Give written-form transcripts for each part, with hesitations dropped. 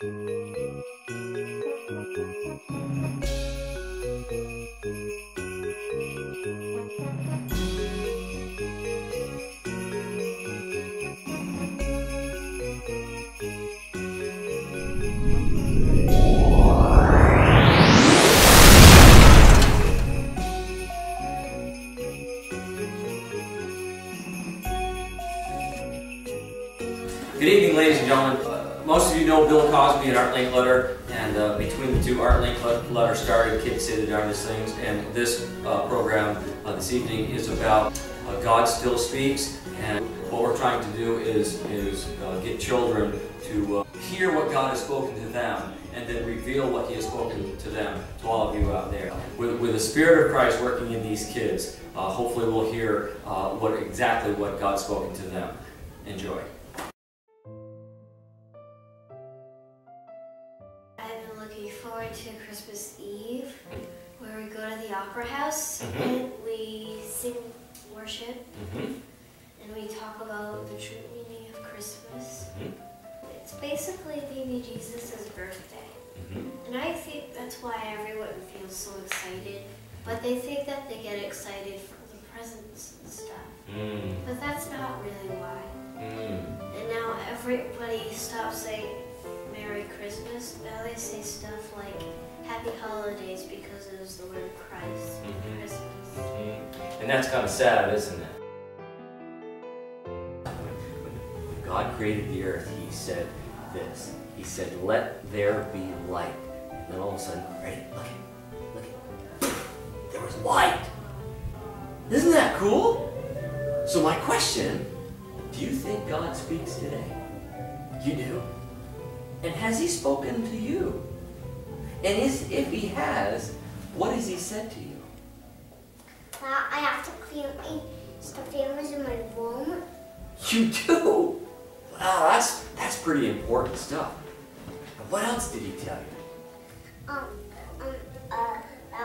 Good evening, ladies and gentlemen. Most of you know Bill Cosby and Art Linkletter, and between the two, Art Linkletter started Kids Say the Darndest Things, and this program this evening is about God Still Speaks, and what we're trying to do is get children to hear what God has spoken to them, and then reveal what He has spoken to them, to all of you out there. With the Spirit of Christ working in these kids, hopefully we'll hear exactly what God's spoken to them. Enjoy. Looking forward to Christmas Eve, where we go to the Opera House and we sing worship and we talk about the true meaning of Christmas. It's basically baby Jesus' birthday. And I think that's why everyone feels so excited, but they think that they get excited for the presents and stuff. But that's not really why. And now everybody stops saying Merry Christmas. Now they say stuff like Happy Holidays because it was the word Christ in Christmas. And that's kind of sad, isn't it? When God created the earth, He said this. He said, "Let there be light." And then all of a sudden, ready? Look it. There was light. Isn't that cool? So my question, do you think God speaks today? You do? And has He spoken to you? And if He has, what has He said to you? I have to clean my stuffed animals in my room. You do? Wow, that's pretty important stuff. And what else did He tell you? That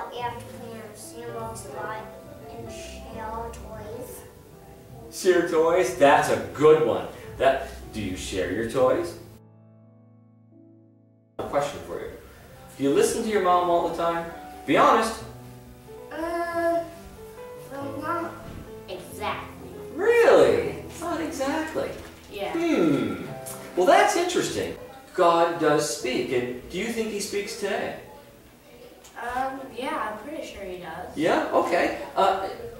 we have to clean our sandals a lot and share our toys. Share toys? That's a good one. Do you share your toys? A question for you. Do you listen to your mom all the time? Be honest. Well, not exactly. Really? Not exactly. Yeah. Well, that's interesting. God does speak, and do you think He speaks today? Yeah, I'm pretty sure He does. Yeah? Okay.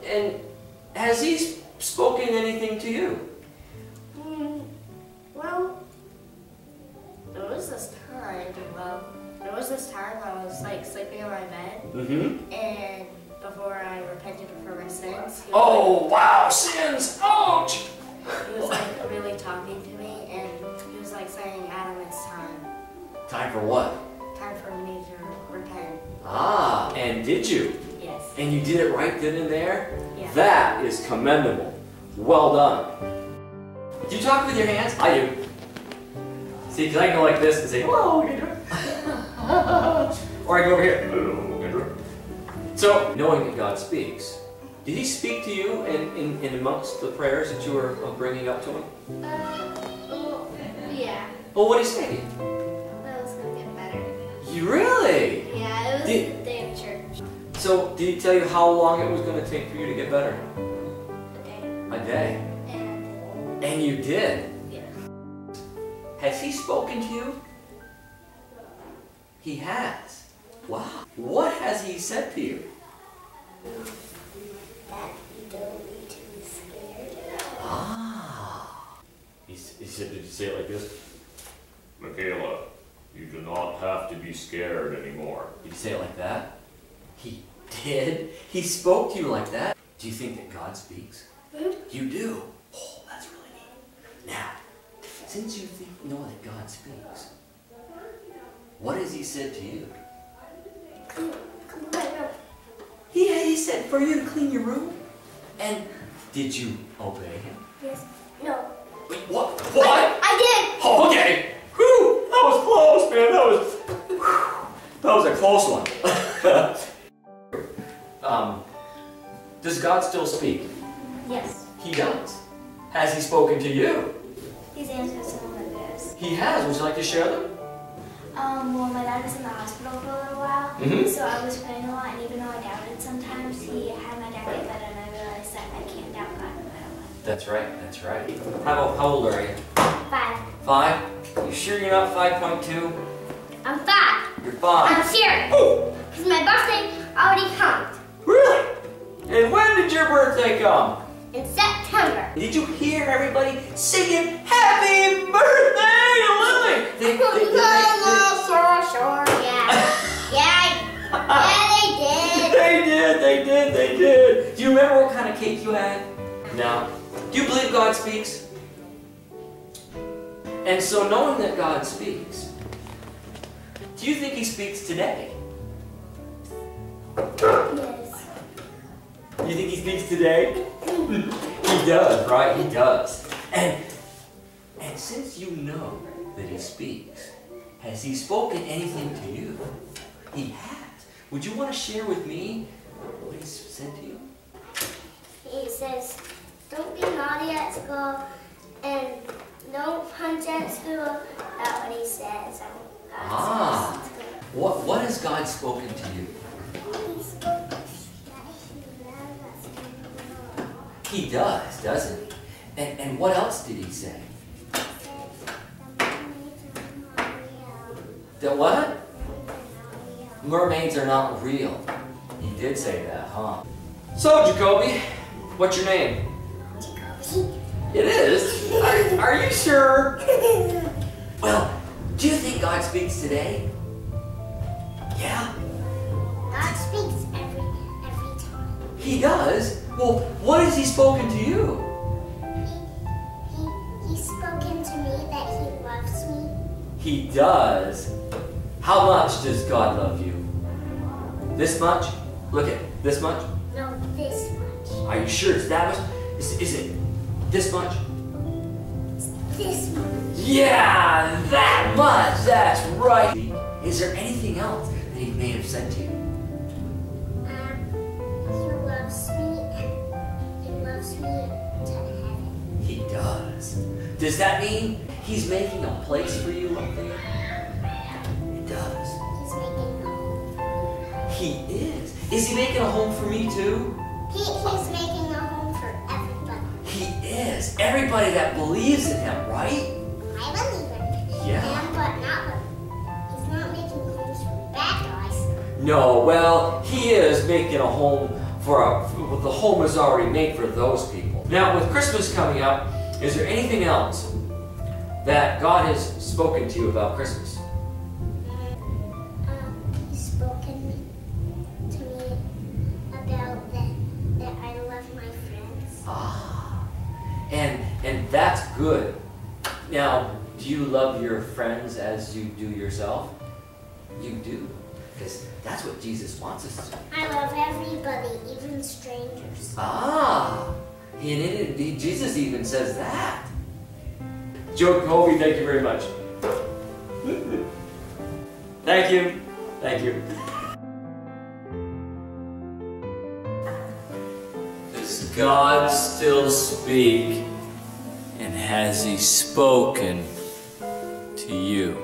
And has He spoken anything to you? Well, there was this time I was like sleeping in my bed, and before I repented for my sins, Wow, sins! Ouch! he was like really talking to me, and he was like saying, "Adam, it's time. Time for what? Time for me to repent." Ah, and did you? Yes. And you did it right then and there? Yeah. That is commendable. Well done. Do you talk with your hands? I do. See, because I can go like this and say, "Hello, Kendra." Or I go over here. "Hello, Kendra." So, knowing that God speaks, did He speak to you in amongst the prayers that you were bringing up to Him? Yeah. Well, what did He say to you? That was going to get better. You really? Yeah, it was the day of church. So, did He tell you how long it was going to take for you to get better? A day. A day. And you did? Yeah. Has He spoken to you? He has. Wow. What has He said to you? That you don't need to be scared. Ah. He said, did you say it like this? Michaela, you do not have to be scared anymore. Did you say it like that? He did? He spoke to you like that? Do you think that God speaks? You do? Oh, that's really neat. Now, since you know that God speaks, what has He said to you? Clean my room. He said for you to clean your room? And did you obey Him? Yes. No. Wait, what? What? I did. Oh, okay. Whew, that was close, man. That was a close one. Does God still speak? Yes. He does. Has He spoken to you? He's answered some of my prayers. He has. Would you like to share them? Well, my dad was in the hospital for a little while, so I was praying a lot, and even though I doubted sometimes, he had my dad get better, and I realized that I can't doubt God no matter what. That's right, that's right. How old are you? 5. 5? You sure you're not 5.2? I'm 5. You're 5. I'm serious. Because my birthday already comes. Really? And when did your birthday come? In September. Did you hear everybody singing Happy Birthday to Lily? Sure, yeah. Yeah, They did. Do you remember what kind of cake you had? No. Do you believe God speaks? And so knowing that God speaks, do you think He speaks today? Yes. You think He speaks today? He does, right? He does. And since you know that He speaks, has He spoken anything to you? He has. Would you want to share with me what He's said to you? He says, don't be naughty at school and don't punch at school. That's what he says. What has God spoken to you? He spoke that he loves us. He does, doesn't he? And what else did He say? That what? Mermaids are not real. He did say that, huh? So, Jacoby, what's your name? Jacoby. It is? Are you sure? Well, do you think God speaks today? Yeah? God speaks every time. He does? Well, what has He spoken to you? He's spoken to me that he loves me. He does? How much does God love you? This much? Look at this much? No, this much. Are you sure it's that much? Is it this much? This much. Yeah, that much. That's right. Is there anything else that He may have said to you? He loves me and he loves me to heaven. He does. Does that mean He's making a place for you up there? He does. He's making a home for me. He is. Is He making a home for me too? He's making a home for everybody. He is. Everybody that believes in Him, right? I believe in Yeah. him, but not. He's not making homes for bad guys. No, well, He is making a home the home is already made for those people. Now, with Christmas coming up, is there anything else that God has spoken to you about Christmas? He's spoken to me about that I love my friends. And that's good. Now, do you love your friends as you do yourself? You do. Because that's what Jesus wants us to do. I love everybody, even strangers. Jesus even says that. Jacoby, thank you very much. Thank you. Thank you. Does God still speak? And has He spoken to you?